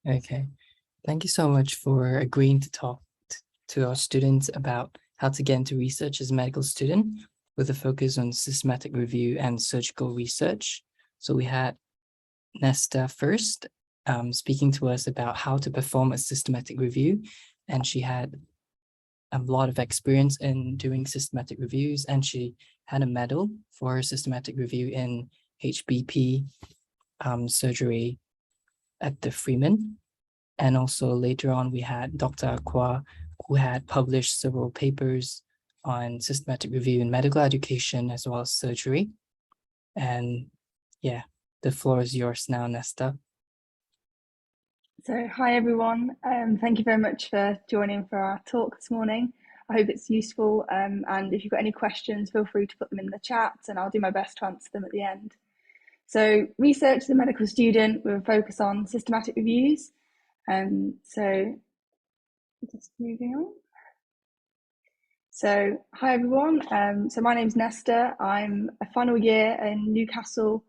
Okay. Thank you so much for agreeing to talk to our students about how to get into research as a medical student with a focus on systematic review and surgical research. So we had Nesta first, speaking to us about how to perform a systematic review, and she had a lot of experience in doing systematic reviews, and she had a medal for her systematic review in HBP surgery at the Freeman. And also later on, we had Dr. Aqua, who had published several papers on systematic review in medical education as well as surgery. And yeah, the floor is yours now, Nesta. So, hi everyone. Thank you very much for joining for our talk this morning. I hope it's useful. And if you've got any questions, feel free to put them in the chat and I'll do my best to answer them at the end. So, research as a medical student with a focus on systematic reviews. So, just moving on. So, hi everyone. So, my name's Nesta. I'm a final year in Newcastle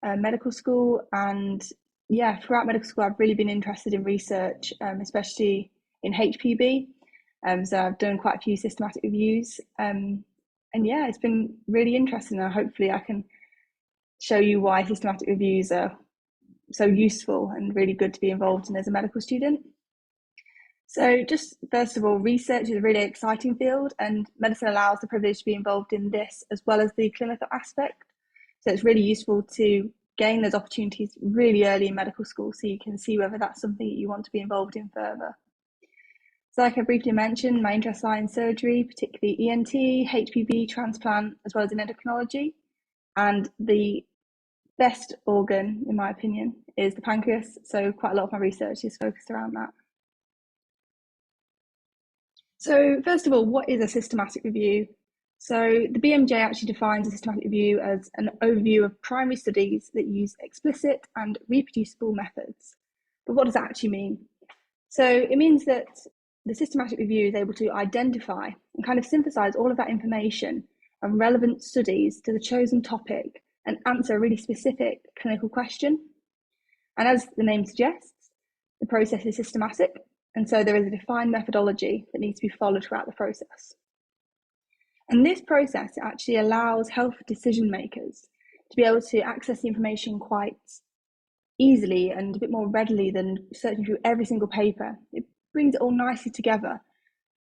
Medical School, and yeah, throughout medical school, I've really been interested in research, especially in HPB. So I've done quite a few systematic reviews, and yeah, it's been really interesting. And hopefully, I can show you why systematic reviews are so useful and really good to be involved in as a medical student. So just first of all, research is a really exciting field, and medicine allows the privilege to be involved in this as well as the clinical aspect. So it's really useful to gain those opportunities really early in medical school so you can see whether that's something that you want to be involved in further. So like I briefly mentioned, my interests lie in surgery, particularly ENT, HPV, transplant, as well as in endocrinology. And the best organ, in my opinion, is the pancreas. So quite a lot of my research is focused around that. So first of all, what is a systematic review? So the BMJ actually defines a systematic review as an overview of primary studies that use explicit and reproducible methods. But what does that actually mean? So it means that the systematic review is able to identify and kind of synthesize all of that information and relevant studies to the chosen topic and answer a really specific clinical question. And as the name suggests, the process is systematic, and so there is a defined methodology that needs to be followed throughout the process. And this process actually allows health decision makers to be able to access the information quite easily and a bit more readily than searching through every single paper. It brings it all nicely together.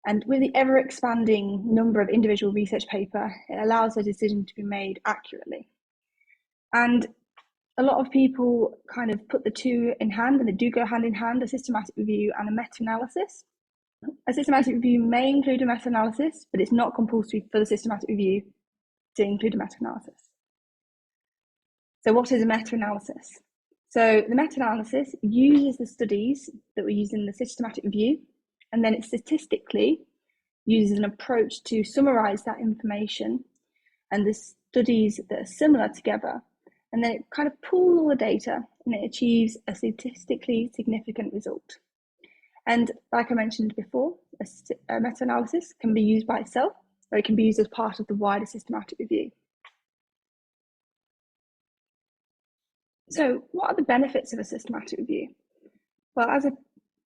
And with the ever expanding number of individual research papers, it allows a decision to be made accurately. And a lot of people kind of put the two in hand, and they do go hand in hand, a systematic review and a meta-analysis. A systematic review may include a meta-analysis, but it's not compulsory for the systematic review to include a meta-analysis. So what is a meta-analysis? So the meta-analysis uses the studies that were used in the systematic review, and then it statistically uses an approach to summarize that information and the studies that are similar together, and then it kind of pulls all the data and it achieves a statistically significant result. And like I mentioned before, a meta-analysis can be used by itself, or it can be used as part of the wider systematic review. So what are the benefits of a systematic review? Well, as I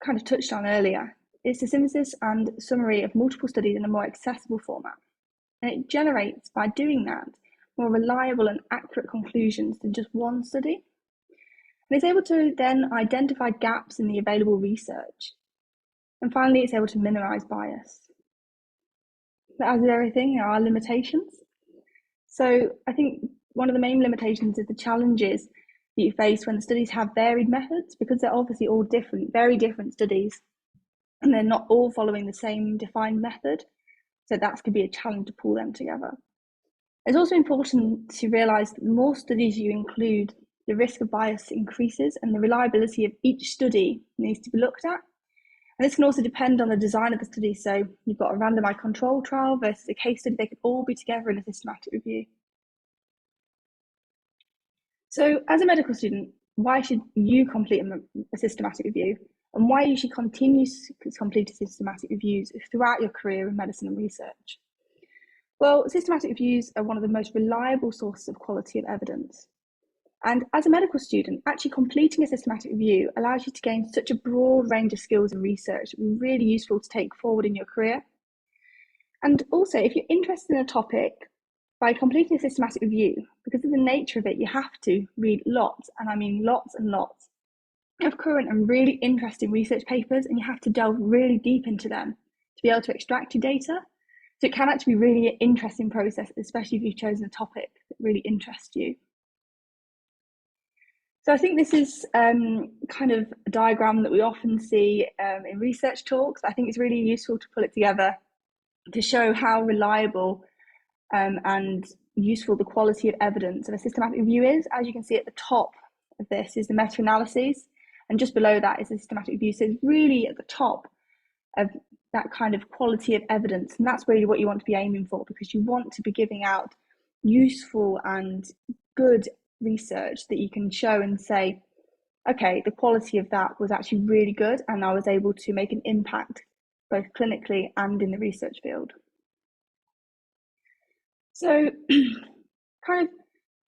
kind of touched on earlier, it's a synthesis and summary of multiple studies in a more accessible format. And it generates, by doing that, more reliable and accurate conclusions than just one study. And it's able to then identify gaps in the available research. And finally, it's able to minimize bias. But as with everything, there are limitations. So I think one of the main limitations is the challenges that you face when the studies have varied methods, because they're obviously all different, very different studies, and they're not all following the same defined method. So that could be a challenge to pull them together. It's also important to realise that the more studies you include, the risk of bias increases and the reliability of each study needs to be looked at. And this can also depend on the design of the study. So you've got a randomised control trial versus a case study. They could all be together in a systematic review. So as a medical student, why should you complete a systematic review, and why you should continue to complete systematic reviews throughout your career in medicine and research? Well, systematic reviews are one of the most reliable sources of quality of evidence. And as a medical student, actually completing a systematic review allows you to gain such a broad range of skills and research that will be really useful to take forward in your career. And also, if you're interested in a topic, by completing a systematic review, because of the nature of it, you have to read lots, and I mean lots and lots, of current and really interesting research papers, and you have to delve really deep into them to be able to extract your data. So it can actually be really an interesting process, especially if you've chosen a topic that really interests you. So I think this is kind of a diagram that we often see in research talks. I think it's really useful to pull it together to show how reliable and useful the quality of evidence of a systematic review is. As you can see at the top of this is the meta-analyses, and just below that is the systematic review. So it's really at the top of that kind of quality of evidence, and that's really what you want to be aiming for, because you want to be giving out useful and good research that you can show and say, okay, the quality of that was actually really good, and I was able to make an impact both clinically and in the research field. So kind of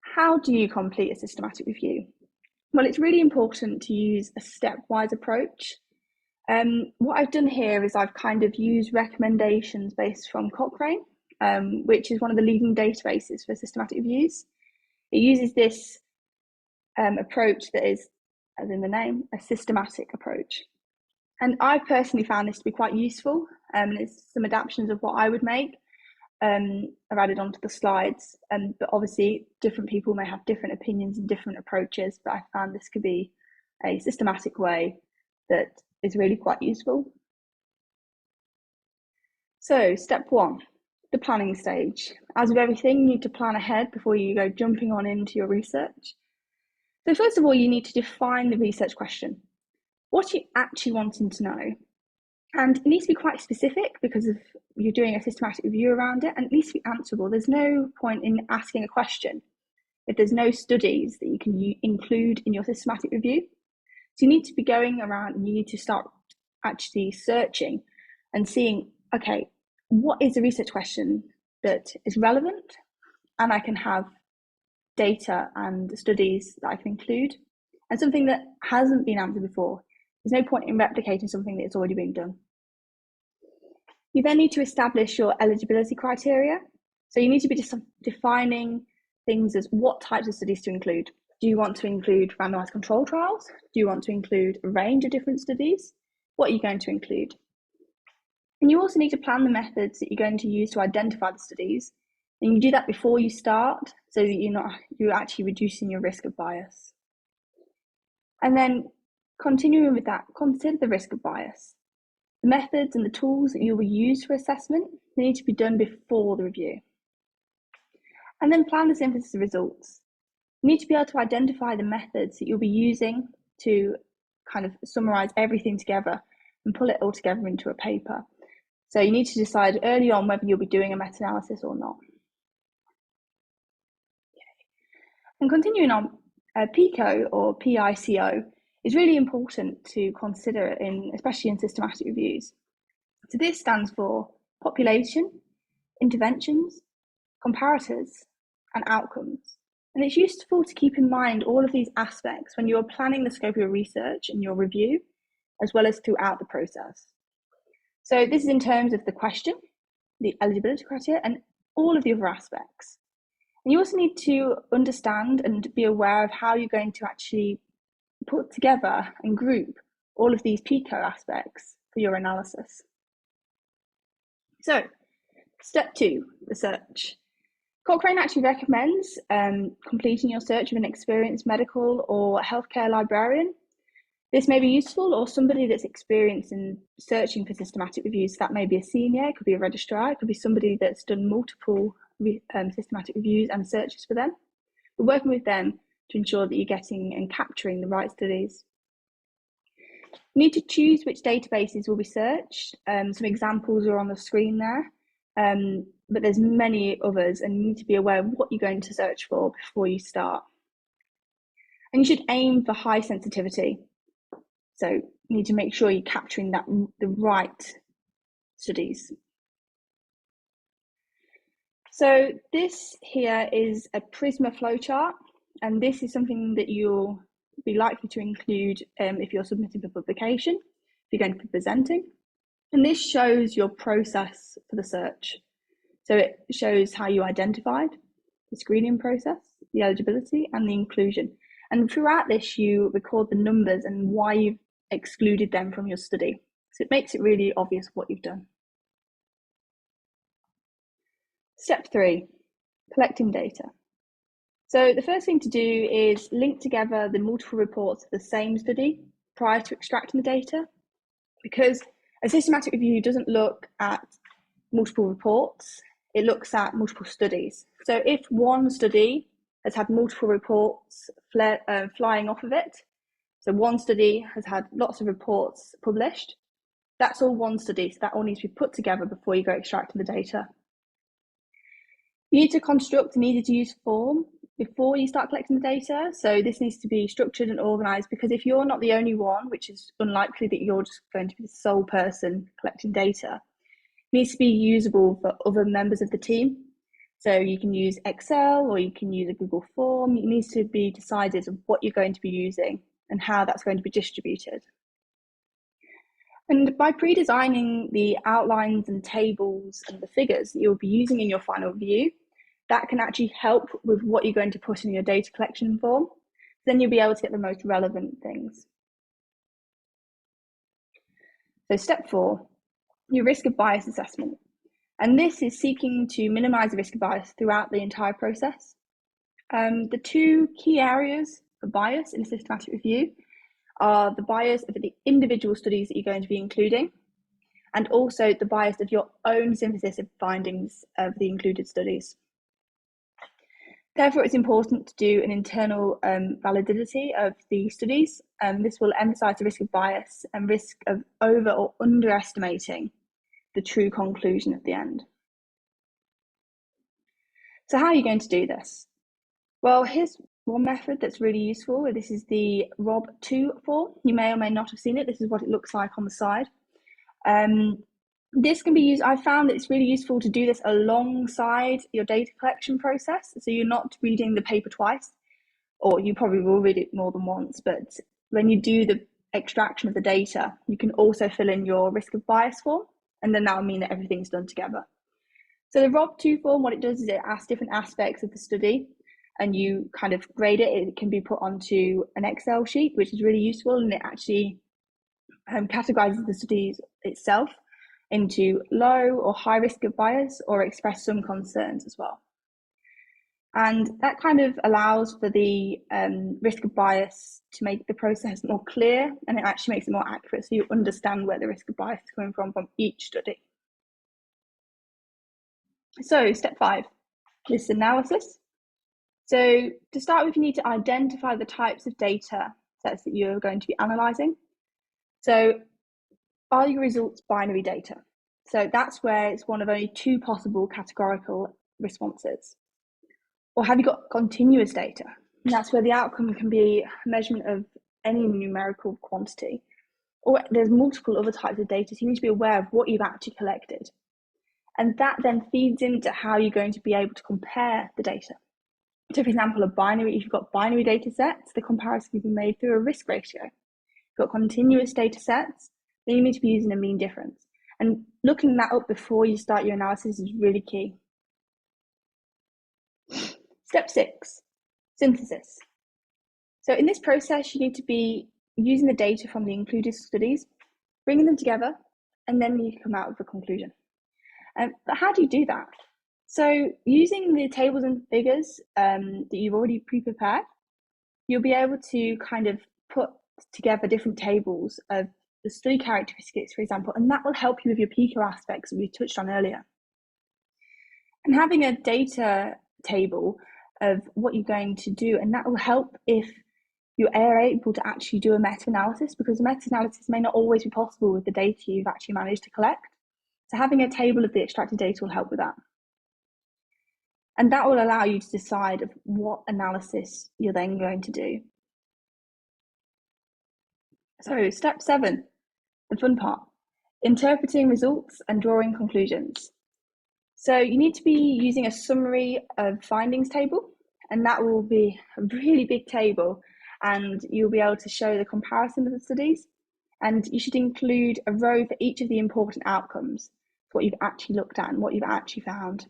how do you complete a systematic review? Well, it's really important to use a stepwise approach. What I've done here is I've kind of used recommendations based from Cochrane, which is one of the leading databases for systematic reviews. It uses this approach that is, as in the name, a systematic approach. And I personally found this to be quite useful, and it's some adaptations of what I would make. I've added onto the slides, but obviously different people may have different opinions and different approaches, but I found this could be a systematic way that is really quite useful. So step one, the planning stage. As with everything, you need to plan ahead before you go jumping on into your research. So first of all, you need to define the research question. What are you actually wanting to know? And it needs to be quite specific, because if you're doing a systematic review around it, and it needs to be answerable. There's no point in asking a question if there's no studies that you can include in your systematic review. So you need to be going around and you need to start actually searching and seeing, okay, what is the research question that is relevant and I can have data and studies that I can include, and something that hasn't been answered before. There's no point in replicating something that's already been done. You then need to establish your eligibility criteria. So you need to be defining things as what types of studies to include. Do you want to include randomized control trials? Do you want to include a range of different studies? What are you going to include? And you also need to plan the methods that you're going to use to identify the studies. And you do that before you start, so that you're actually reducing your risk of bias. And then continuing with that, consider the risk of bias. The methods and the tools that you will use for assessment need to be done before the review. And then plan the synthesis of results. You need to be able to identify the methods that you'll be using to kind of summarize everything together and pull it all together into a paper. So you need to decide early on whether you'll be doing a meta-analysis or not. And continuing on, PICO or PICO is really important to consider, especially in systematic reviews. So this stands for population, interventions, comparators, and outcomes. And it's useful to keep in mind all of these aspects when you're planning the scope of your research and your review, as well as throughout the process. So this is in terms of the question, the eligibility criteria, and all of the other aspects. And you also need to understand and be aware of how you're going to actually put together and group all of these PICO aspects for your analysis. So, step 2, research. Cochrane actually recommends completing your search with an experienced medical or healthcare librarian. This may be useful, or somebody that's experienced in searching for systematic reviews. That may be a senior, it could be a registrar, it could be somebody that's done multiple systematic reviews and searches for them. We're working with them to ensure that you're getting and capturing the right studies. You need to choose which databases will be searched. Some examples are on the screen there, but there's many others, and you need to be aware of what you're going to search for before you start. And you should aim for high sensitivity. So you need to make sure you're capturing the right studies. So this here is a Prisma flowchart. and this is something that you'll be likely to include if you're submitting for publication, if you're going to be presenting. And this shows your process for the search. So it shows how you identified the screening process, the eligibility, and the inclusion. And throughout this, you record the numbers and why you've excluded them from your study. So it makes it really obvious what you've done. Step 3, collecting data. So the first thing to do is link together the multiple reports of the same study prior to extracting the data, because a systematic review doesn't look at multiple reports, it looks at multiple studies. So if one study has had multiple reports flying off of it, so one study has had lots of reports published, that's all one study, so that all needs to be put together before you go extracting the data. You need to construct an easy-to-use form before you start collecting the data. So this needs to be structured and organised, because if you're not the only one, which is unlikely that you're just going to be the sole person collecting data, it needs to be usable for other members of the team. So you can use Excel or you can use a Google form. It needs to be decided on what you're going to be using and how that's going to be distributed. And by pre-designing the outlines and tables and the figures that you'll be using in your final review, that can actually help with what you're going to put in your data collection form. Then you'll be able to get the most relevant things. So step 4, your risk of bias assessment. And this is seeking to minimize the risk of bias throughout the entire process. The 2 key areas of bias in a systematic review are the bias of the individual studies that you're going to be including, and also the bias of your own synthesis of findings of the included studies. Therefore, it's important to do an internal validity of the studies. This will emphasize the risk of bias and risk of over or underestimating the true conclusion at the end. So how are you going to do this? Well, here's one method that's really useful. This is the ROB2 form. You may or may not have seen it. This is what it looks like on the side. This can be used, I found that it's really useful to do this alongside your data collection process. So you're not reading the paper twice, or you probably will read it more than once, but when you do the extraction of the data, you can also fill in your risk of bias form, and then that will mean that everything's done together. So the ROB2 form, what it does is it asks different aspects of the study, and you kind of grade it. It can be put onto an Excel sheet, which is really useful, and it actually categorizes the studies itself into low or high risk of bias, or express some concerns as well. And that kind of allows for the risk of bias to make the process more clear, and it actually makes it more accurate, so you understand where the risk of bias is coming from each study. So step 5, this analysis. So to start with, you need to identify the types of data sets that you're going to be analysing. So are your results binary data? So that's where it's one of only 2 possible categorical responses. Or have you got continuous data? And that's where the outcome can be a measurement of any numerical quantity. Or there's multiple other types of data, so you need to be aware of what you've actually collected. And that then feeds into how you're going to be able to compare the data. So for example, if you've got binary data sets, the comparison can be made through a risk ratio. If you've got continuous data sets, then you need to be using a mean difference. And looking that up before you start your analysis is really key. Step 6, synthesis. So in this process, you need to be using the data from the included studies, bringing them together, and then you can come out with a conclusion. But how do you do that? So using the tables and figures that you've already pre-prepared, you'll be able to kind of put together different tables of the study characteristics, for example, and that will help you with your PICO aspects that we touched on earlier. And having a data table of what you're going to do, and that will help if you are able to actually do a meta-analysis, because a meta-analysis may not always be possible with the data you've actually managed to collect. So having a table of the extracted data will help with that. And that will allow you to decide what analysis you're then going to do. So step 7, the fun part, interpreting results and drawing conclusions. So you need to be using a summary of findings table, And that will be a really big table, and you'll be able to show the comparison of the studies. And you should include a row for each of the important outcomes, what you've actually looked at and what you've actually found.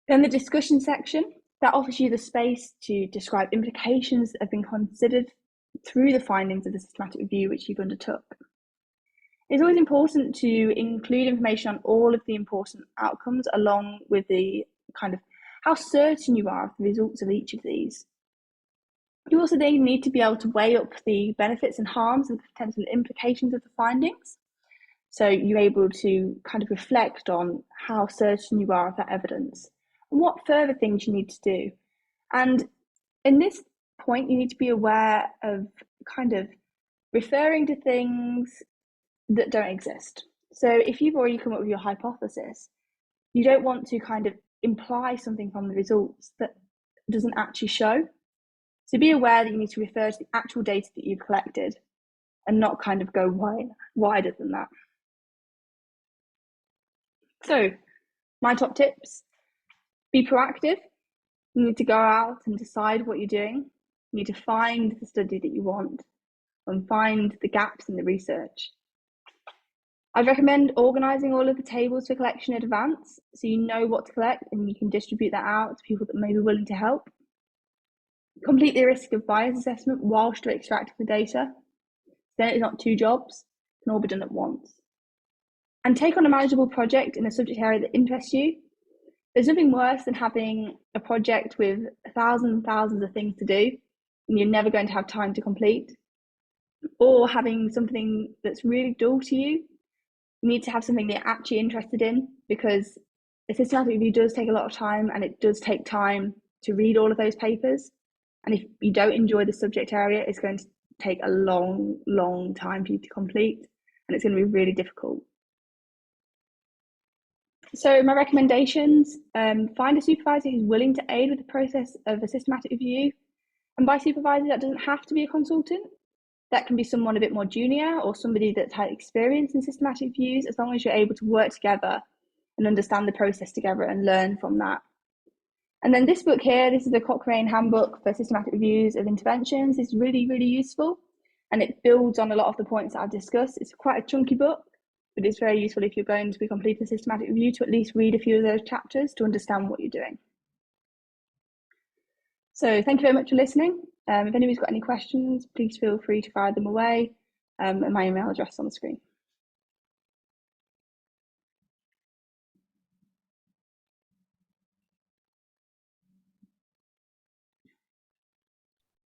Then the discussion section, that offers you the space to describe implications that have been considered through the findings of the systematic review which you've undertook. It's always important to include information on all of the important outcomes, along with the kind of how certain you are of the results of each of these. You also then need to be able to weigh up the benefits and harms and the potential implications of the findings. So you're able to kind of reflect on how certain you are of that evidence and what further things you need to do. And in this point, you need to be aware of kind of referring to things that don't exist. So if you've already come up with your hypothesis, you don't want to kind of imply something from the results that doesn't actually show. So be aware that you need to refer to the actual data that you've collected and not kind of go wider than that. So my top tips: be proactive. You need to go out and decide what you're doing. You need to find the study that you want and find the gaps in the research. I'd recommend organising all of the tables for collection in advance, so you know what to collect and you can distribute that out to people that may be willing to help. Complete the risk of bias assessment whilst you're extracting the data. Then it's not two jobs, it can all be done at once. And take on a manageable project in a subject area that interests you. There's nothing worse than having a project with thousands and thousands of things to do and you're never going to have time to complete. Or having something that's really dull to you. You need to have something that you're actually interested in, because a systematic review does take a lot of time, and it does take time to read all of those papers. And if you don't enjoy the subject area, it's going to take a long, long time for you to complete, and it's going to be really difficult. So my recommendations: find a supervisor who's willing to aid with the process of a systematic review. And by supervisor, that doesn't have to be a consultant. That can be someone a bit more junior or somebody that's had experience in systematic reviews, as long as you're able to work together and understand the process together and learn from that. And then this book here, this is the Cochrane Handbook for Systematic Reviews of Interventions. It's really, really useful, and it builds on a lot of the points that I've discussed. It's quite a chunky book, but it's very useful if you're going to be completing a systematic review to at least read a few of those chapters to understand what you're doing. So thank you very much for listening. If anybody's got any questions, please feel free to fire them away, and my email address on the screen.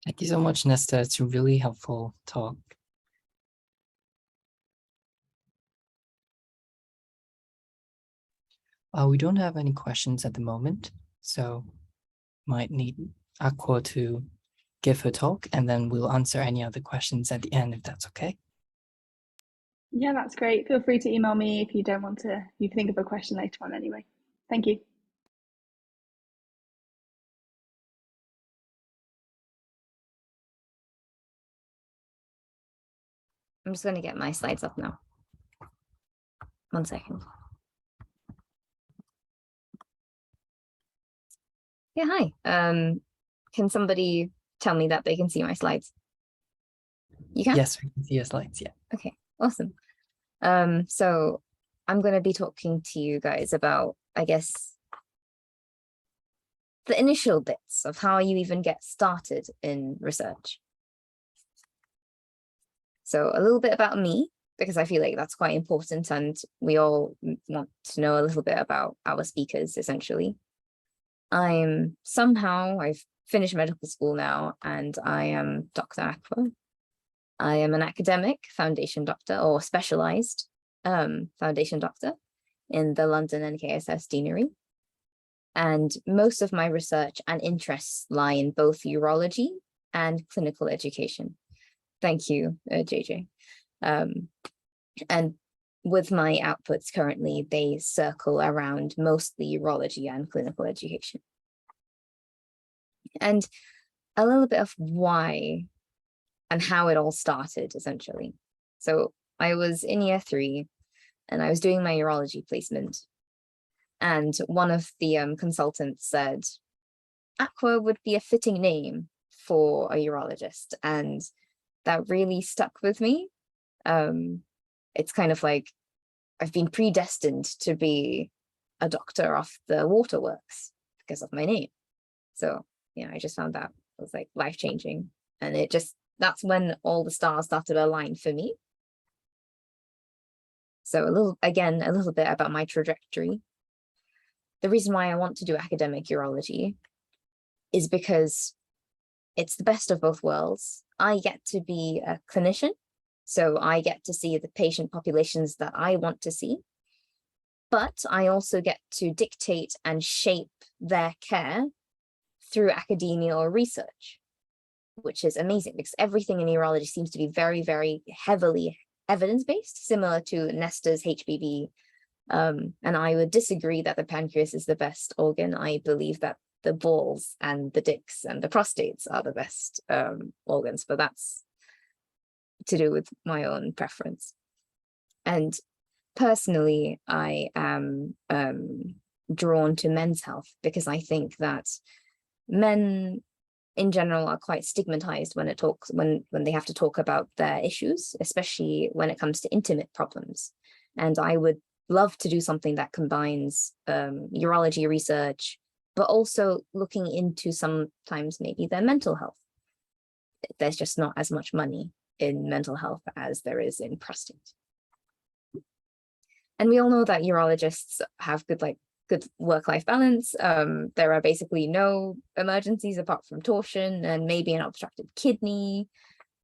Thank you so much, Nesta. It's a really helpful talk. We don't have any questions at the moment, so might need Aqua to give her talk, and then we'll answer any other questions at the end, if that's okay. Yeah, that's great. Feel free to email me if you don't want to, you think of a question later on anyway. Thank you. I'm just going to get my slides up now. 1 second. Yeah, hi. Can somebody tell me that they can see my slides? You can? Yes, we can see your slides, yeah. Okay, awesome. So I'm going to be talking to you guys about, I guess, the initial bits of how you even get started in research. So a little bit about me, because I feel like that's quite important, and we all want to know a little bit about our speakers, essentially. I've finished medical school now, and I am Dr. Aqua. I am an academic foundation doctor, or specialized foundation doctor in the London NKSS Deanery. And most of my research and interests lie in both urology and clinical education. Thank you, JJ. And with my outputs currently, they circle around mostly urology and clinical education. And a little bit of why and how it all started, essentially. So I was in year 3 and I was doing my urology placement. And one of the consultants said, Aqua would be a fitting name for a urologist, and that really stuck with me. It's kind of like I've been predestined to be a doctor of the waterworks because of my name. So yeah, I just found that was like life-changing, and that's when all the stars started to align for me. So a little bit about my trajectory. The reason why I want to do academic urology is because it's the best of both worlds. I get to be a clinician, so I get to see the patient populations that I want to see, but I also get to dictate and shape their care through academia or research, which is amazing because everything in urology seems to be very, very heavily evidence-based, similar to Nesta's HPV. And I would disagree that the pancreas is the best organ. I believe that the balls and the dicks and the prostates are the best organs, but that's to do with my own preference. And personally, I am drawn to men's health because I think that men in general are quite stigmatized when they have to talk about their issues, especially when it comes to intimate problems. And I would love to do something that combines urology research, but also looking into sometimes maybe their mental health. There's just not as much money in mental health as there is in prostate. And we all know that urologists have good work-life balance. There are basically no emergencies apart from torsion and maybe an obstructed kidney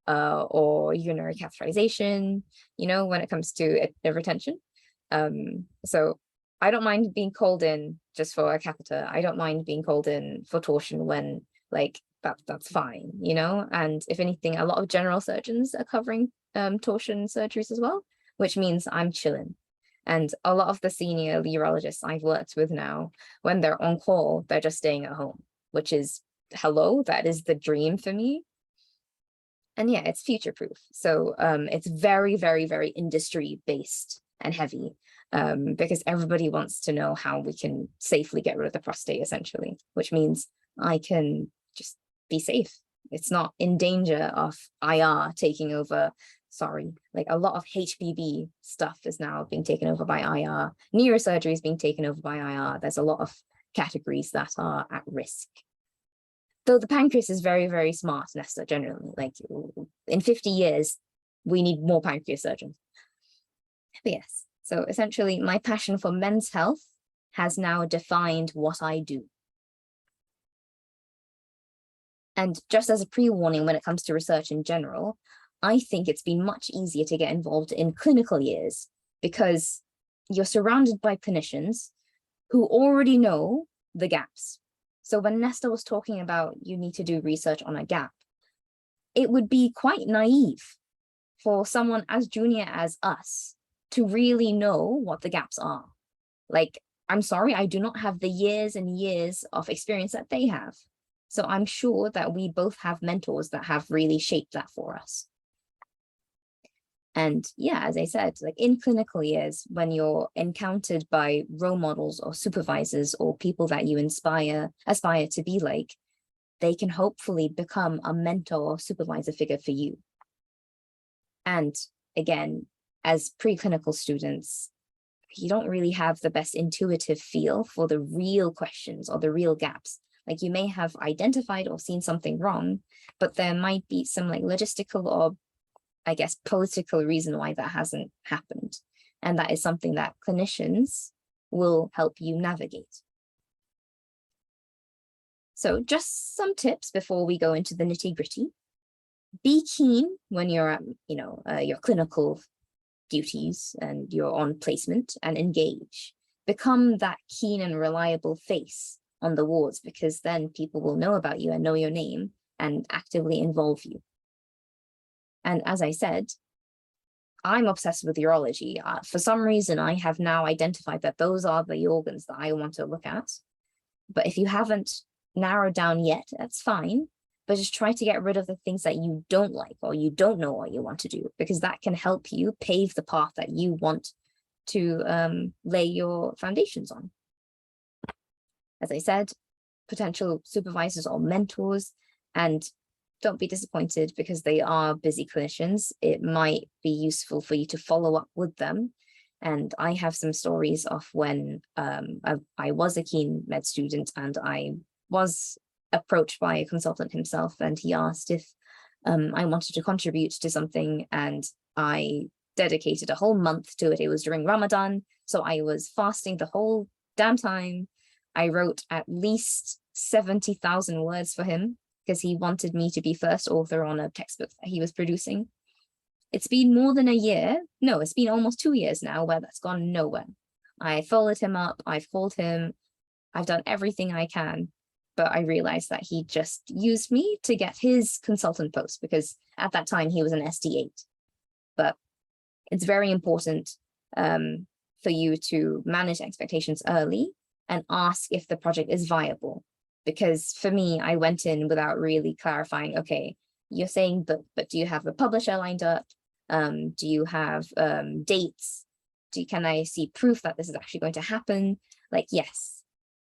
or urinary catheterization, when it comes to retention. So I don't mind being called in just for a catheter. I don't mind being called in for torsion when that's fine, and if anything, a lot of general surgeons are covering torsion surgeries as well, which means I'm chilling. And a lot of the senior urologists I've worked with now, when they're on call, they're just staying at home, which is, hello, that is the dream for me. And yeah, it's future-proof. So it's very, very, very industry-based and heavy because everybody wants to know how we can safely get rid of the prostate, essentially, which means I can just be safe. It's not in danger of IR taking over. Sorry, a lot of HPV stuff is now being taken over by IR. Neurosurgery is being taken over by IR. There's a lot of categories that are at risk. Though the pancreas is very, very smart, Nesta, generally. In 50 years, we need more pancreas surgeons. But yes, so essentially my passion for men's health has now defined what I do. And just as a pre-warning when it comes to research in general, I think it's been much easier to get involved in clinical years because you're surrounded by clinicians who already know the gaps. So when Nesta was talking about you need to do research on a gap, it would be quite naive for someone as junior as us to really know what the gaps are. I'm sorry, I do not have the years and years of experience that they have. So I'm sure that we both have mentors that have really shaped that for us. And yeah, as I said, in clinical years, when you're encountered by role models or supervisors or people that you aspire to be like, they can hopefully become a mentor or supervisor figure for you. And again, as preclinical students, you don't really have the best intuitive feel for the real questions or the real gaps. You may have identified or seen something wrong, but there might be some logistical or I guess political reason why that hasn't happened. And that is something that clinicians will help you navigate. So just some tips before we go into the nitty-gritty. Be keen when you're at, your clinical duties and you're on placement, and engage. Become that keen and reliable face on the wards, because then people will know about you and know your name and actively involve you. And as I said, I'm obsessed with urology. For some reason, I have now identified that those are the organs that I want to look at. But if you haven't narrowed down yet, that's fine. But just try to get rid of the things that you don't like or you don't know what you want to do, because that can help you pave the path that you want to lay your foundations on. As I said, potential supervisors or mentors, and don't be disappointed because they are busy clinicians. It might be useful for you to follow up with them. And I have some stories of when I was a keen med student and I was approached by a consultant himself, and he asked if I wanted to contribute to something, and I dedicated a whole month to it. It was during Ramadan, so I was fasting the whole damn time. I wrote at least 70,000 words for him because he wanted me to be first author on a textbook that he was producing. It's been more than a year. No, it's been almost 2 years now where that's gone nowhere. I followed him up, I've called him, I've done everything I can, but I realized that he just used me to get his consultant post because at that time he was an SD8. But it's very important for you to manage expectations early and ask if the project is viable. Because for me, I went in without really clarifying, okay, you're saying, but do you have a publisher lined up? Do you have dates? Can I see proof that this is actually going to happen? Like, yes,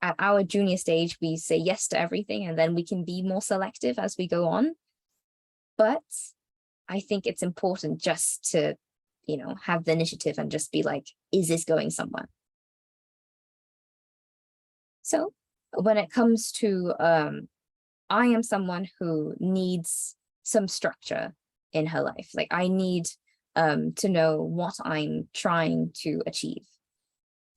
at our junior stage, we say yes to everything, and then we can be more selective as we go on. But I think it's important just to, have the initiative and just be like, is this going somewhere? So when it comes to, I am someone who needs some structure in her life. Like I need to know what I'm trying to achieve.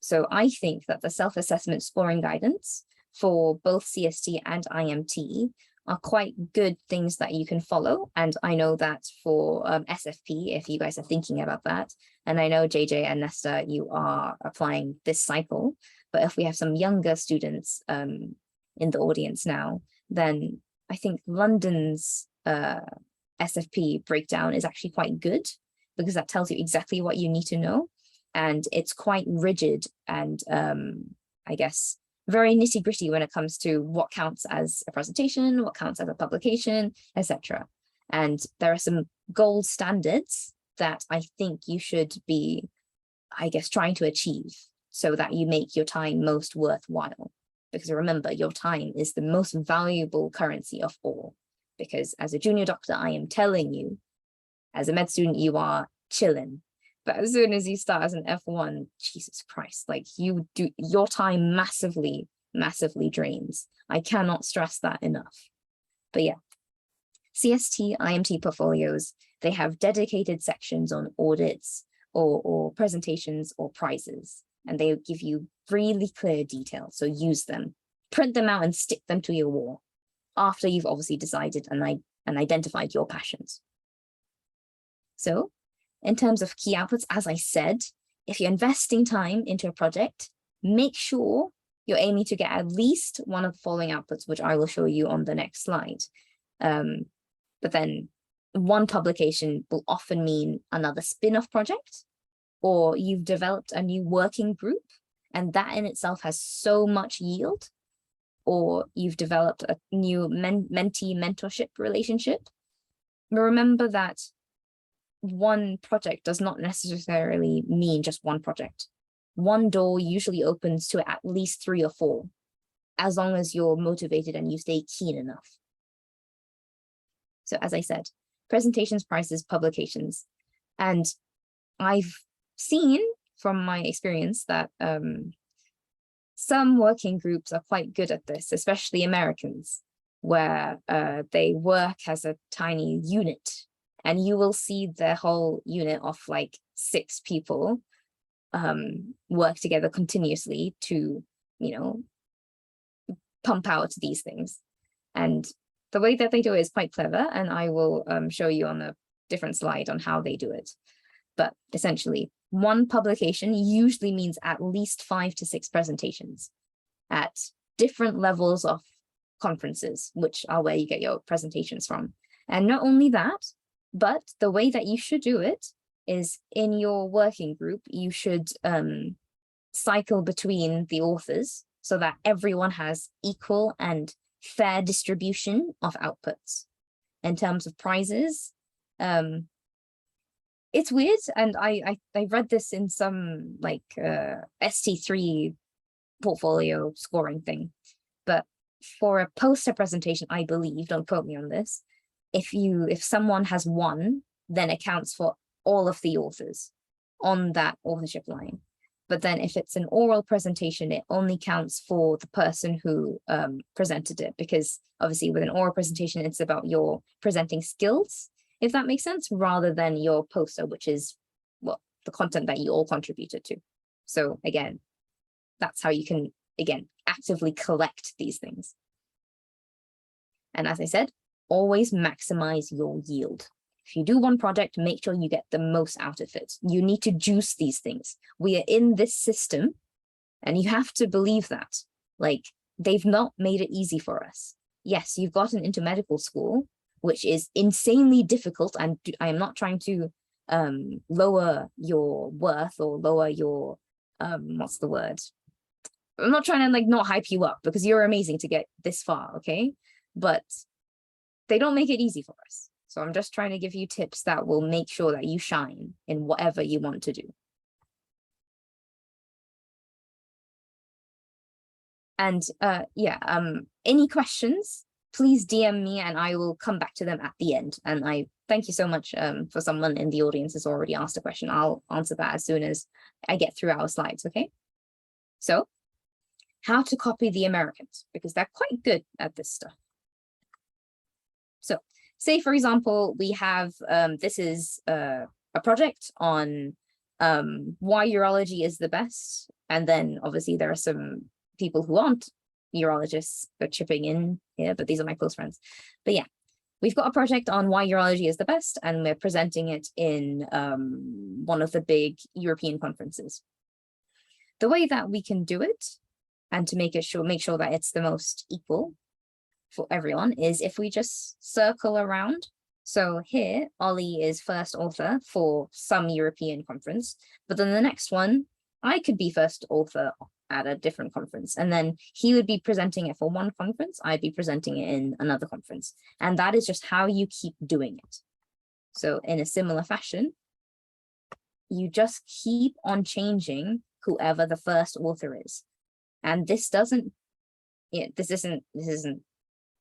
So I think that the self-assessment scoring guidance for both CST and IMT are quite good things that you can follow. And I know that for SFP, if you guys are thinking about that, and I know JJ and Nesta, you are applying this cycle, but if we have some younger students in the audience now, then I think London's SFP breakdown is actually quite good because that tells you exactly what you need to know. And it's quite rigid and I guess very nitty gritty when it comes to what counts as a presentation, what counts as a publication, etc. And there are some gold standards that I think you should be, I guess, trying to achieve so that you make your time most worthwhile. Because remember, your time is the most valuable currency of all. Because as a junior doctor, I am telling you, as a med student, you are chilling. But as soon as you start as an F1, Jesus Christ, like your time massively drains. I cannot stress that enough. But yeah, CST, IMT portfolios, they have dedicated sections on audits or presentations or prizes, and they give you really clear details. So use them, print them out and stick them to your wall after you've obviously decided and identified your passions. So in terms of key outputs, as I said, if you're investing time into a project, make sure you're aiming to get at least one of the following outputs, which I will show you on the next slide. But then one publication will often mean another spin-off project, or you've developed a new working group, and that in itself has so much yield, or you've developed a new mentee mentorship relationship. But remember that one project does not necessarily mean just one project. One door usually opens to at least 3 or 4, as long as you're motivated and you stay keen enough. So as I said, presentations, prizes, publications. And I've seen from my experience that some working groups are quite good at this, especially Americans, where they work as a tiny unit. And you will see their whole unit of like 6 people work together continuously to, pump out these things. And the way that they do it is quite clever. And I will show you on a different slide on how they do it. But essentially, one publication usually means at least 5 to 6 presentations at different levels of conferences, which are where you get your presentations from. And not only that, but the way that you should do it is in your working group, you should cycle between the authors so that everyone has equal and fair distribution of outputs. In terms of prizes, it's weird, and I read this in some like ST3 portfolio scoring thing, but for a poster presentation, I believe, don't quote me on this, if someone has won, then it counts for all of the authors on that authorship line. But then if it's an oral presentation, it only counts for the person who presented it, because obviously with an oral presentation, it's about your presenting skills, if that makes sense, rather than your poster, which is the content that you all contributed to. So again, that's how you can, again, actively collect these things. And as I said, always maximize your yield. If you do one project, make sure you get the most out of it. You need to juice these things. We are in this system, and you have to believe that. Like, they've not made it easy for us. Yes, you've gotten into medical school, which is insanely difficult, and I am not trying to lower your worth or lower your, what's the word? I'm not trying to like not hype you up, because you're amazing to get this far, okay? But they don't make it easy for us. So I'm just trying to give you tips that will make sure that you shine in whatever you want to do. And any questions, please DM me and I will come back to them at the end. And I thank you so much for someone in the audience has already asked a question. I'll answer that as soon as I get through our slides, okay? So, how to copy the Americans, because they're quite good at this stuff. So, say for example, we have, this is a project on why urology is the best. And then obviously there are some people who aren't urologists but chipping in here, but these are my close friends. But yeah, we've got a project on why urology is the best, and we're presenting it in one of the big European conferences. The way that we can do it, and to make sure that it's the most equal for everyone, is if we just circle around. So here, Ollie is first author for some European conference, but then the next one, I could be first author at a different conference, and then he would be presenting it for one conference, I'd be presenting it in another conference. And that is just how you keep doing it. So in a similar fashion, you just keep on changing whoever the first author is. And this isn't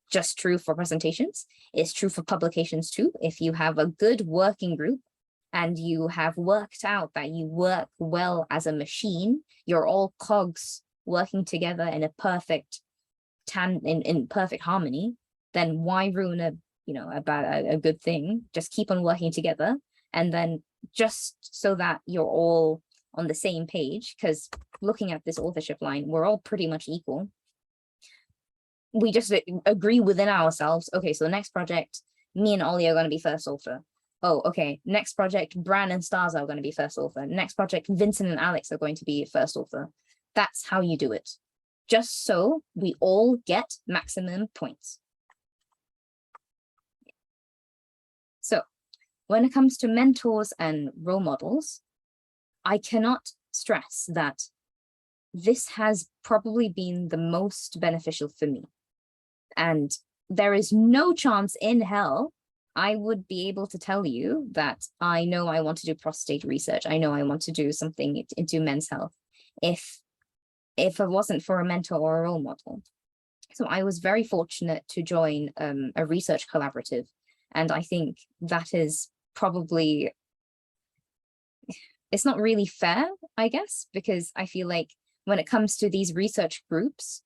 just true for presentations, it's true for publications too. If you have a good working group and you have worked out that you work well as a machine, you're all cogs working together in a perfect in perfect harmony, then why ruin a good thing? Just keep on working together, and then just so that you're all on the same page, because looking at this authorship line, we're all pretty much equal. We just agree within ourselves, okay, so the next project, me and Ollie are going to be first author. Oh, okay, next project, Bran and Stars are going to be first author. Next project, Vincent and Alex are going to be first author. That's how you do it. Just so we all get maximum points. So when it comes to mentors and role models, I cannot stress that this has probably been the most beneficial for me. And there is no chance in hell I would be able to tell you that I know I want to do prostate research. I know I want to do something into men's health if it wasn't for a mentor or a role model. So I was very fortunate to join a research collaborative. And I think that is probably, it's not really fair, I guess, because I feel like when it comes to these research groups,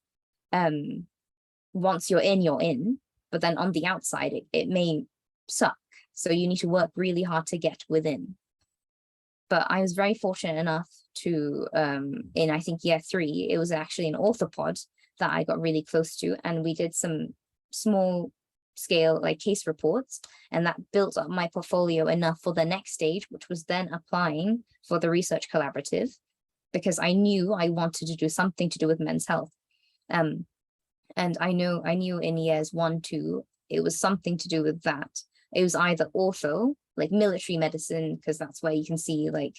once you're in, but then on the outside, it may suck. So you need to work really hard to get within. But I was very fortunate enough to, in I think year 3, it was actually an author pod that I got really close to, and we did some small scale like case reports, and that built up my portfolio enough for the next stage, which was then applying for the research collaborative, because I knew I wanted to do something to do with men's health. And I knew in years 1, 2, it was something to do with that. It was either ortho, like military medicine, because that's where you can see like,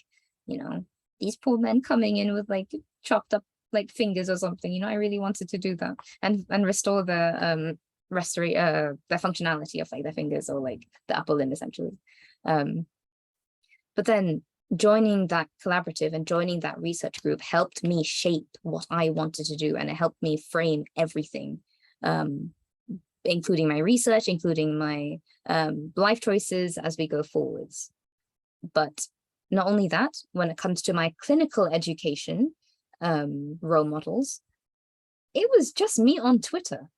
these poor men coming in with like chopped up like fingers or something. I really wanted to do that and restore the their functionality of like their fingers or like the upper limb essentially. But then joining that collaborative and joining that research group helped me shape what I wanted to do, and it helped me frame everything including my research, including my life choices as we go forwards. But not only that, when it comes to my clinical education role models, it was just me on Twitter.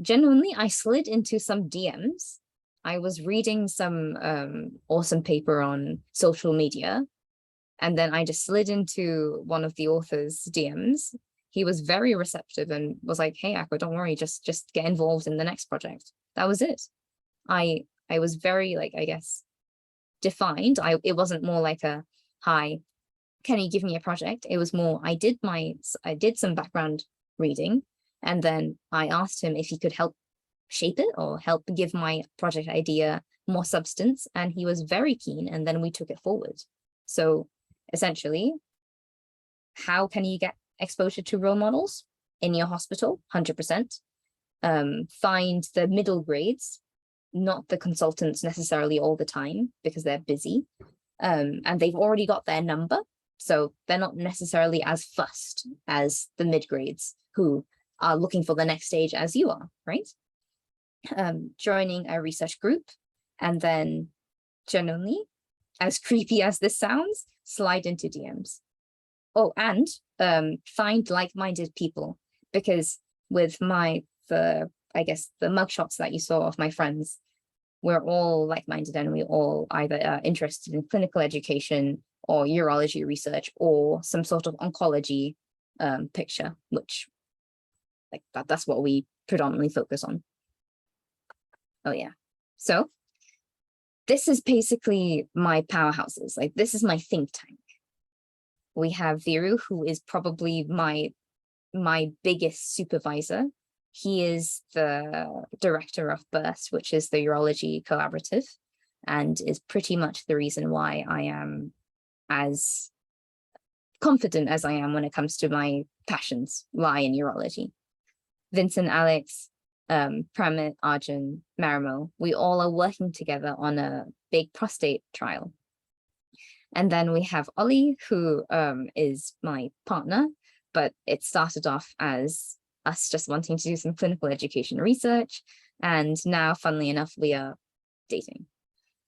Genuinely, I slid into some DMs. I was reading some awesome paper on social media, and then I just slid into one of the author's DMs. He was very receptive and was like, "Hey, Aqua, don't worry, just get involved in the next project." That was it. I was very, like, I guess, defined. It wasn't more like a, "Hi, can you give me a project?" It was more, I did some background reading, and then I asked him if he could help shape it or help give my project idea more substance, and he was very keen, and then we took it forward. So essentially, how can you get exposure to role models? In your hospital? 100%. Find the middle grades, not the consultants necessarily all the time, because they're busy, and they've already got their number, so they're not necessarily as fussed as the mid grades who are looking for the next stage as you are, right? Joining a research group, and then generally, as creepy as this sounds, slide into DMs. Oh, and find like-minded people, because with the mugshots that you saw of my friends, we're all like-minded, and we all either are interested in clinical education or urology research or some sort of oncology picture, which that's what we predominantly focus on. Oh yeah. So this is basically my powerhouses. Like, this is my think tank. We have Viru, who is probably my biggest supervisor. He is the director of BURST, which is the urology collaborative, and is pretty much the reason why I am as confident as I am when it comes to my passions lie in urology. Vincent, Alex, Pramit, Arjun, Marimo, we all are working together on a big prostate trial. And then we have Ollie, who is my partner, but it started off as us just wanting to do some clinical education research. And now, funnily enough, we are dating.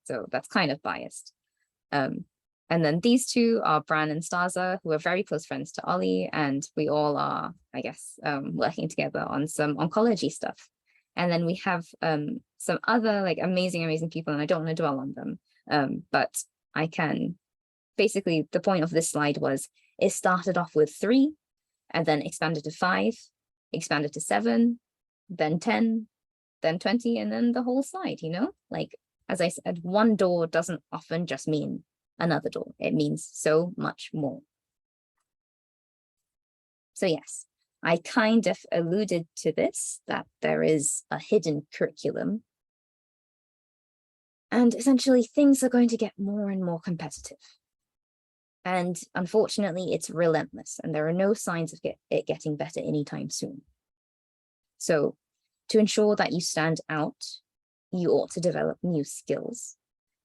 So that's kind of biased. And then these two are Bran and Staza, who are very close friends to Ollie, and we all are, I guess, working together on some oncology stuff. And then we have some other amazing people, and I don't want to dwell on them, but I can, basically the point of this slide was, it started off with 3, and then expanded to 5, expanded to 7, then 10, then 20, and then the whole slide, as I said, one door doesn't often just mean another door. It means so much more. So yes, I kind of alluded to this, that there is a hidden curriculum. And essentially things are going to get more and more competitive. And unfortunately, it's relentless, and there are no signs of it getting better anytime soon. So to ensure that you stand out, you ought to develop new skills.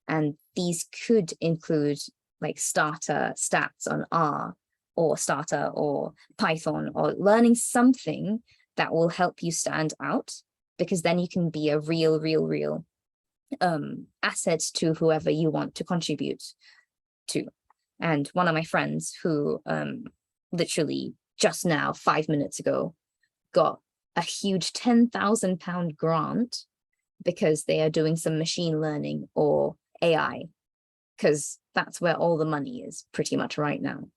And these could include starter stats on R, or starter or Python, or learning something that will help you stand out, because then you can be a real asset to whoever you want to contribute to. And one of my friends who literally just now, 5 minutes ago, got a huge £10,000 grant because they are doing some machine learning or AI, because that's where all the money is pretty much right now.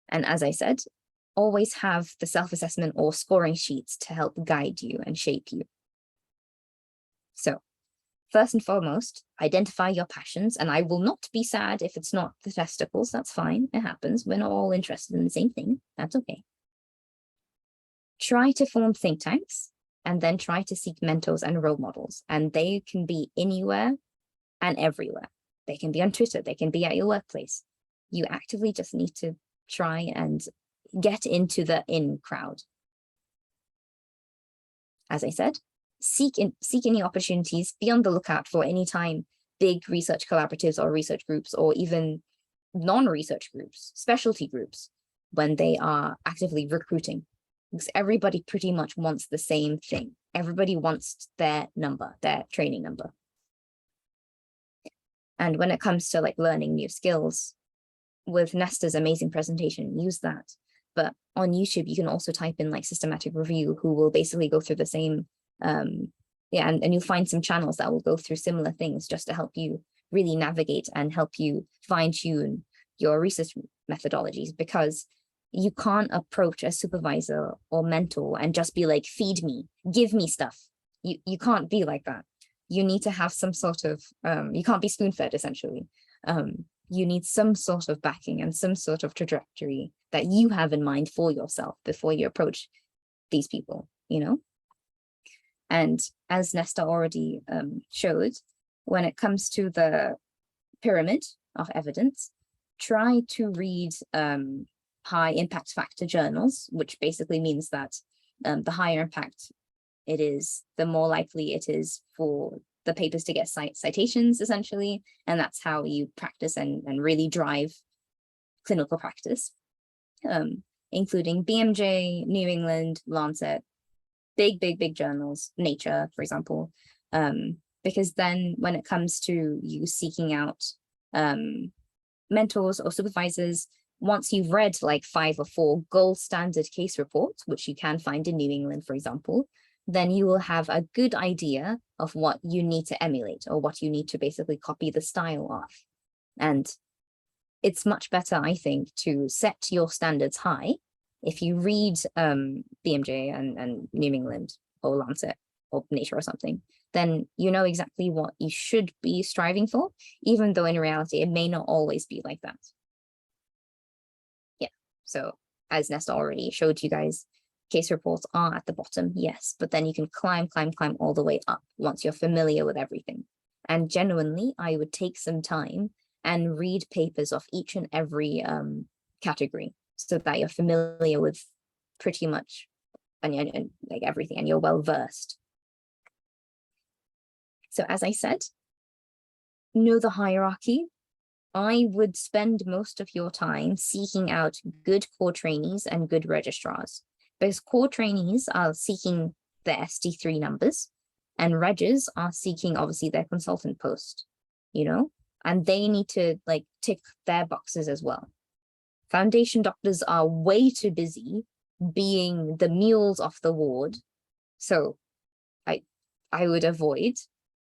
And as I said, always have the self-assessment or scoring sheets to help guide you and shape you. So first and foremost, identify your passions, and I will not be sad if it's not the testicles. That's fine. It happens. We're not all interested in the same thing. That's okay. Try to form think tanks, and then try to seek mentors and role models. And they can be anywhere and everywhere. They can be on Twitter. They can be at your workplace. You actively just need to try and get into the in crowd. As I said, seek any opportunities. Be on the lookout for any time big research collaboratives or research groups, or even non-research groups, specialty groups, when they are actively recruiting. because everybody pretty much wants the same thing. Everybody wants their number, their training number. And when it comes to like learning new skills, with Nesta's amazing presentation, use that. But on YouTube, you can also type in like systematic review, who will basically go through the same, and you'll find some channels that will go through similar things just to help you really navigate and help you fine tune your research methodologies, because you can't approach a supervisor or mentor and just be like, feed me, give me stuff. You can't be like that. You need to have some sort of, you can't be spoon-fed essentially. You need some sort of backing and some sort of trajectory that you have in mind for yourself before you approach these people, you know? And as Nesta already showed, when it comes to the pyramid of evidence, try to read high impact factor journals, which basically means that the higher impact it is, the more likely it is for the papers to get citations, essentially. And that's how you practice and really drive clinical practice, including BMJ, New England, Lancet, big journals, Nature, for example, because then when it comes to you seeking out mentors or supervisors, once you've read like 5 or 4 gold standard case reports, which you can find in New England, for example, then you will have a good idea of what you need to emulate or what you need to basically copy the style of. And it's much better, I think, to set your standards high. If you read BMJ and New England or Lancet or Nature or something, then you know exactly what you should be striving for, even though in reality, it may not always be like that. Yeah, so as Nesta already showed you guys, case reports are at the bottom, yes, but then you can climb all the way up once you're familiar with everything. And genuinely, I would take some time and read papers of each and every category so that you're familiar with pretty much and like everything and you're well versed. So as I said, know the hierarchy. I would spend most of your time seeking out good core trainees and good registrars, because core trainees are seeking their ST3 numbers and regs are seeking obviously their consultant post, you know, and they need to like tick their boxes as well. Foundation doctors are way too busy being the mules of the ward. So I would avoid,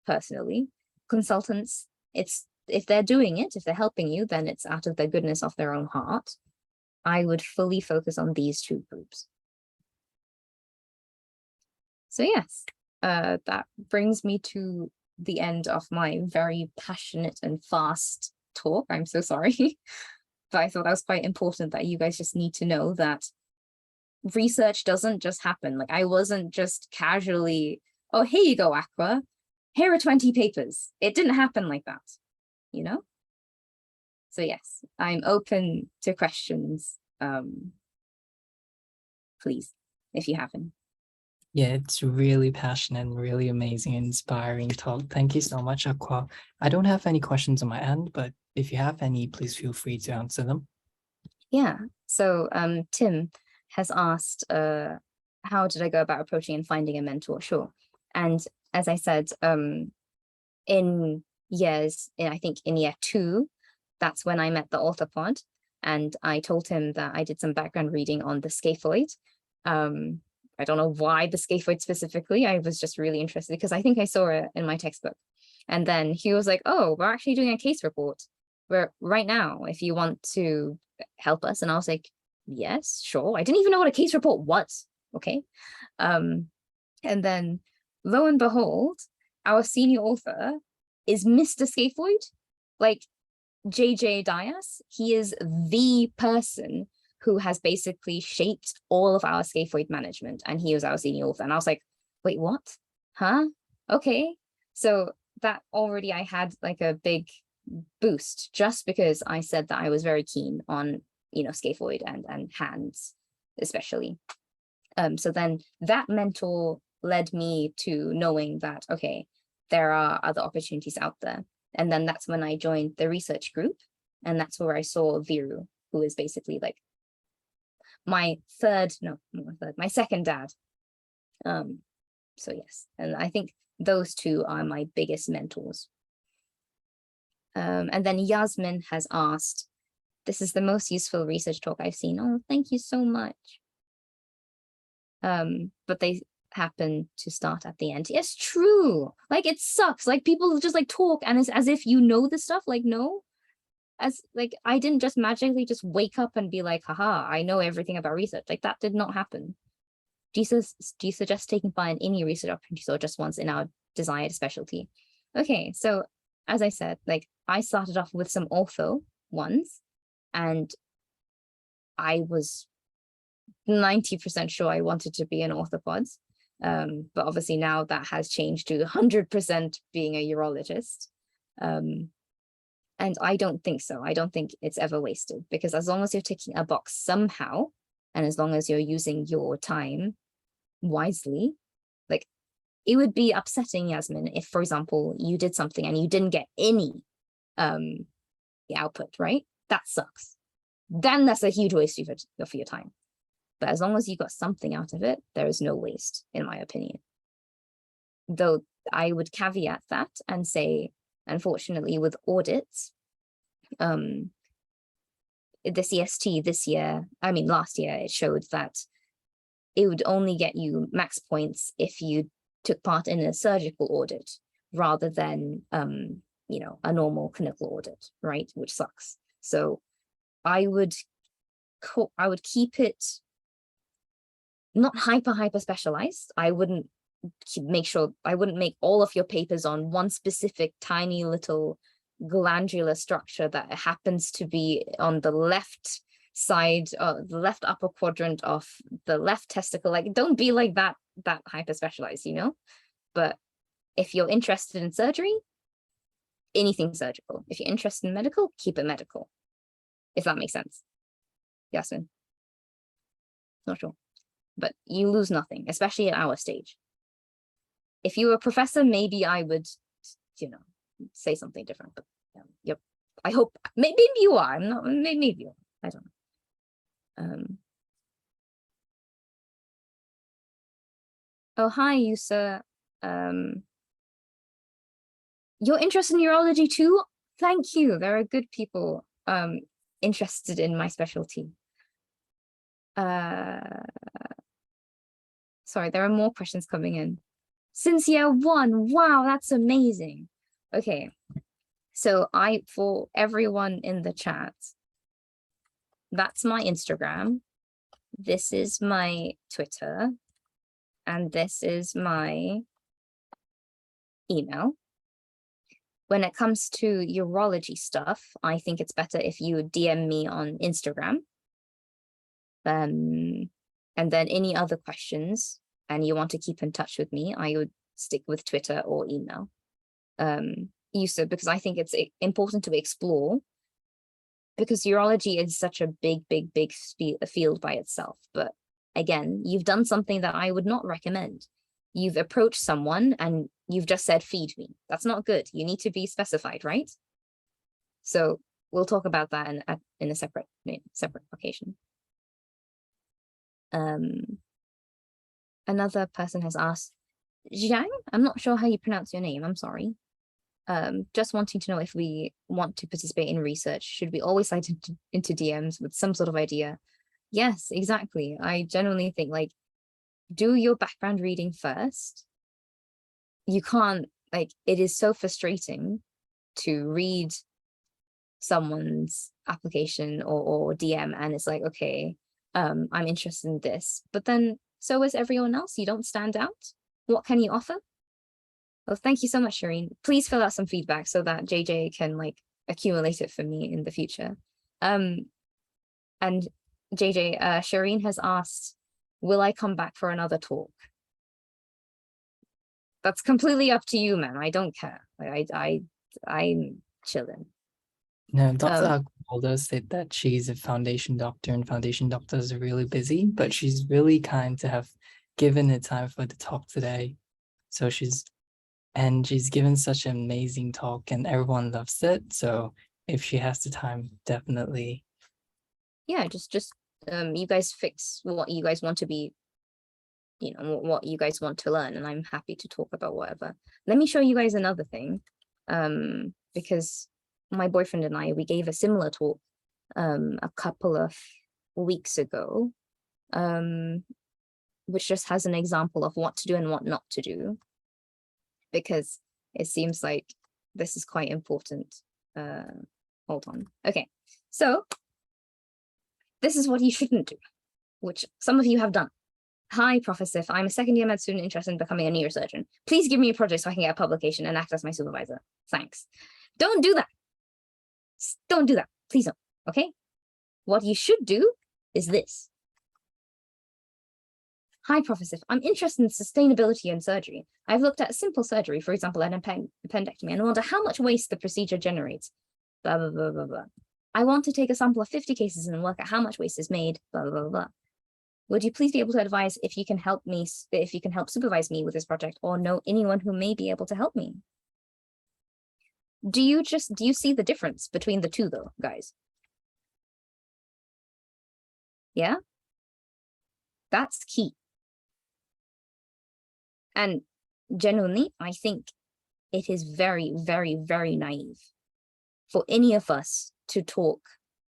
personally, consultants. It's if they're doing it, if they're helping you, then it's out of the goodness of their own heart. I would fully focus on these 2 groups. So yes, that brings me to the end of my very passionate and fast talk. I'm so sorry, but I thought that was quite important that you guys just need to know that research doesn't just happen. Like I wasn't just casually, oh, here you go, Aqua. Here are 20 papers. It didn't happen like that, you know? So yes, I'm open to questions, please, if you have any. Yeah, it's really passionate and really amazing and inspiring talk. Thank you so much, Aqua. I don't have any questions on my end, but if you have any, please feel free to answer them. Yeah, so Tim has asked, how did I go about approaching and finding a mentor? Sure. And as I said, in I think in year 2, that's when I met the orthopod, and I told him that I did some background reading on the scaphoid. I don't know why the scaphoid specifically. I was just really interested because I think I saw it in my textbook. And then he was like, oh, we're actually doing a case report right now, if you want to help us. And I was like, yes, sure. I didn't even know what a case report was. Okay. And then lo and behold, our senior author is Mr. Scaphoid, like JJ Dias. He is the person who has basically shaped all of our scaphoid management, and he was our senior author. And I was like, wait, what? Huh? Okay. So that already I had like a big boost just because I said that I was very keen on, you know, scaphoid and hands especially. So then that mentor led me to knowing that, okay, there are other opportunities out there. And then that's when I joined the research group. And that's where I saw Viru, who is basically like my second dad. So yes, and I think those two are my biggest mentors. And then Yasmin has asked, this is the most useful research talk I've seen. Oh, thank you so much. But they happen to start at the end. It's true. Like, it sucks. Like, people just like talk and it's as if you know the stuff. Like, no. As like, I didn't just magically just wake up and be like, haha, I know everything about research. Like, that did not happen. Do you suggest taking part in any research opportunities or just ones in our desired specialty? Okay, so as I said, like, I started off with some ortho ones, and I was 90% sure I wanted to be an orthopods. But obviously now that has changed to 100% being a urologist. And I don't think so. I don't think it's ever wasted, because as long as you're ticking a box somehow, and as long as you're using your time wisely, like, it would be upsetting, Yasmin, if, for example, you did something and you didn't get any output, right? That sucks. Then that's a huge waste of your time. But as long as you got something out of it, there is no waste, in my opinion. Though I would caveat that and say, unfortunately, with audits, the CST last year, it showed that it would only get you max points if you took part in a surgical audit rather than, a normal clinical audit, right? Which sucks. So I would keep it not hyper specialized. I wouldn't make all of your papers on one specific tiny little glandular structure that happens to be on the left side, the left upper quadrant of the left testicle. Like, don't be like that hyper specialized, But if you're interested in surgery, anything surgical. If you're interested in medical, keep it medical. If that makes sense. Yasmin? Not sure. But you lose nothing, especially at our stage. If you were a professor, maybe I would, say something different. But yep, I hope maybe you are. I'm not. Maybe you are. I don't know. Oh, hi, Yusa. You're interested in urology too? Thank you. There are good people interested in my specialty. Sorry, there are more questions coming in. Since year one, wow, that's amazing. Okay, so for everyone in the chat, that's my Instagram. This is my Twitter. And this is my email. When it comes to urology stuff, I think it's better if you DM me on Instagram. And then any other questions and you want to keep in touch with me, I would stick with Twitter or email. Because I think it's important to explore, because urology is such a big field by itself. But again, you've done something that I would not recommend. You've approached someone and you've just said, feed me. That's not good. You need to be specified, right? So we'll talk about that in a separate occasion. Another person has asked, Zhang, I'm not sure how you pronounce your name, I'm sorry. Just wanting to know if we want to participate in research, should we always slide into DMs with some sort of idea? Yes, exactly. I genuinely think, like, do your background reading first. You can't, like, it is so frustrating to read someone's application or DM and it's like, okay, I'm interested in this, but then so is everyone else. You don't stand out. What can you offer? Well, thank you so much, Shireen. Please fill out some feedback so that JJ can like accumulate it for me in the future. And JJ, Shireen has asked, will I come back for another talk? That's completely up to you, man. I don't care. Like, I'm chilling. No, Dr. Aqua does say that she's a foundation doctor and foundation doctors are really busy, but she's really kind to have given the time for the talk today. So she's given such an amazing talk and everyone loves it. So if she has the time, definitely. Yeah, just you guys fix what you guys want to be, what you guys want to learn, and I'm happy to talk about whatever. Let me show you guys another thing, because my boyfriend and I, we gave a similar talk a couple of weeks ago, which just has an example of what to do and what not to do, because it seems like this is quite important. Hold on. Okay, so this is what you shouldn't do, which some of you have done. Hi, Prof. Asif. I'm a second-year med student interested in becoming a neurosurgeon. Please give me a project so I can get a publication and act as my supervisor. Thanks. Don't do that. Don't do that. Please don't. Okay? What you should do is this. Hi, Prof. Asif. I'm interested in sustainability in surgery. I've looked at simple surgery, for example, an appendectomy, and wonder how much waste the procedure generates. Blah, blah, blah, blah, blah. I want to take a sample of 50 cases and work out how much waste is made, blah, blah, blah, blah. Would you please be able to advise if you can help supervise me with this project, or know anyone who may be able to help me? Do you see the difference between the two though, guys? Yeah? That's key. And genuinely, I think it is very, very, very naive for any of us to talk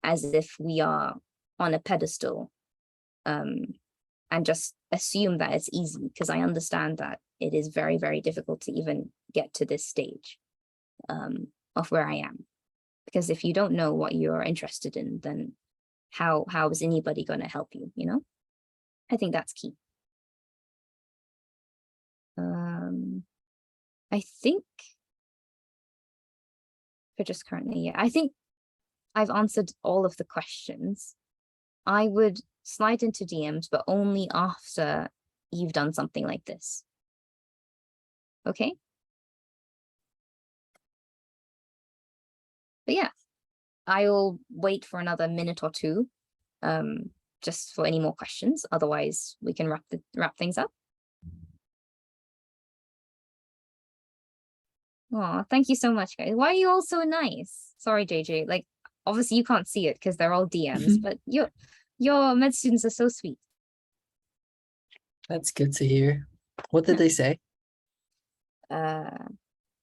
as if we are on a pedestal, and just assume that it's easy, because I understand that it is very, very difficult to even get to this stage of where I am. Because if you don't know what you're interested in, then how is anybody going to help you, I think that's key. I think for just currently, yeah, I think I've answered all of the questions. I would slide into DMs, but only after you've done something like this. Okay? But yeah, I'll wait for another minute or two, just for any more questions. Otherwise, we can wrap things up. Oh, thank you so much, guys. Why are you all so nice? Sorry, JJ. Like, obviously you can't see it because they're all DMs, but your med students are so sweet. That's good to hear. What did they say?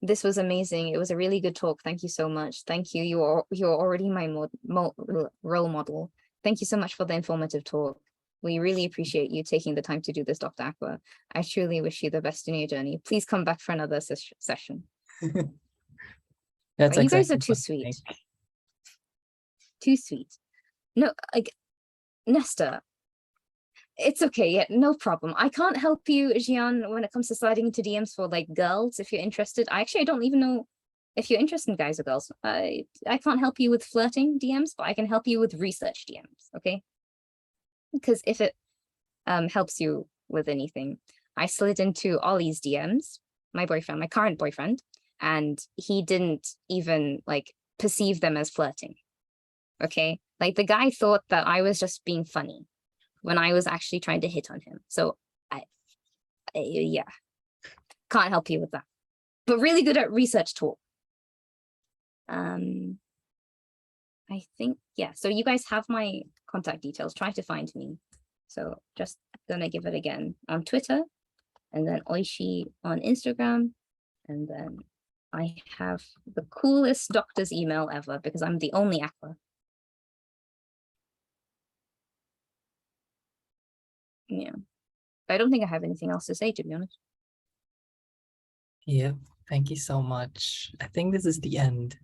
This was amazing. It was a really good talk. Thank you so much. Thank you. You're already my role model. Thank you so much for the informative talk. We really appreciate you taking the time to do this, Dr. Aqua. I truly wish you the best in your journey. Please come back for another session. That's you guys exactly are too what I sweet. think. Too sweet. No, like, Nesta, it's okay. Yeah, no problem. I can't help you, Jian, when it comes to sliding into DMs for like girls, if you're interested. I don't even know if you're interested in guys or girls. I can't help you with flirting DMs, but I can help you with research DMs, okay? Because if it helps you with anything, I slid into Ollie's DMs, my boyfriend, my current boyfriend, and he didn't even like perceive them as flirting. Okay, like the guy thought that I was just being funny when I was actually trying to hit on him. So yeah, can't help you with that, but really good at research talk. I think, yeah, so you guys have my contact details. Try to find me. So just gonna give it again on Twitter, and then Oishi on Instagram, and then I have the coolest doctor's email ever because I'm the only Aqua. Yeah, I don't think I have anything else to say, to be honest. Yeah, thank you so much. I think this is the end.